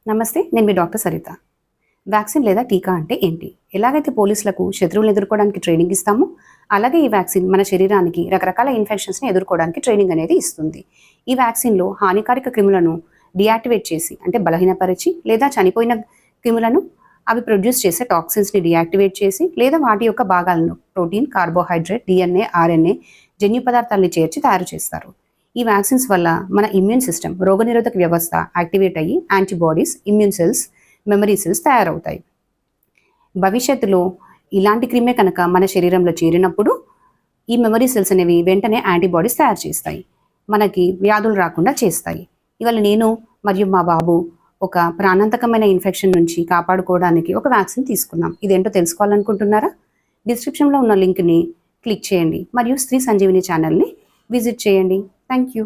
నమస్తే, నేను మీ doctor Saritha. Vaccine లేదా టీకా అంటే ఏంటి? ఎలాగైతే పోలీసులకు శత్రువులను ఎదుర్కోవడానికి ట్రైనింగ్ ఇస్తామో, అలాగే ఈ వ్యాక్సిన్ మన శరీరానికి రకరకాల ఇన్ఫెక్షన్స్ని ఎదుర్కోవడానికి ట్రైనింగ్ అనేది ఇస్తుంది. ఈ వ్యాక్సిన్లో హానికారక క్రిములను డియాక్టివేట్ చేసి, అంటే బలహీనపరిచి, లేదా చనిపోయిన క్రిములను అవి ప్రొడ్యూస్ చేసే టాక్సిన్స్ని డియాక్టివేట్ చేసి, లేదా వాటి యొక్క భాగాలను ప్రోటీన్, కార్బోహైడ్రేట్, డిఎన్ఏ, ఆర్ఎన్ఏ, జన్యు పదార్థాలని చేర్చి తయారు చేస్తారు. ఈ వ్యాక్సిన్స్ వల్ల మన ఇమ్యూన్ సిస్టమ్, రోగనిరోధక వ్యవస్థ యాక్టివేట్ అయ్యి antibodies, immune cells, memory cells తయారవుతాయి. భవిష్యత్తులో ఇలాంటి క్రిమే కనుక మన శరీరంలో చేరినప్పుడు ఈ మెమరీ సెల్స్ అనేవి వెంటనే యాంటీబాడీస్ తయారు చేస్తాయి, మనకి వ్యాధులు రాకుండా చేస్తాయి. ఇవాళ నేను మరియు మా బాబు ఒక ప్రాణాంతకమైన ఇన్ఫెక్షన్ నుంచి కాపాడుకోవడానికి ఒక వ్యాక్సిన్ తీసుకున్నాం. ఇదేంటో తెలుసుకోవాలనుకుంటున్నారా? డిస్క్రిప్షన్లో ఉన్న లింక్ని క్లిక్ చేయండి మరియు స్త్రీ సంజీవిని ఛానల్ని విజిట్ చేయండి. Thank you.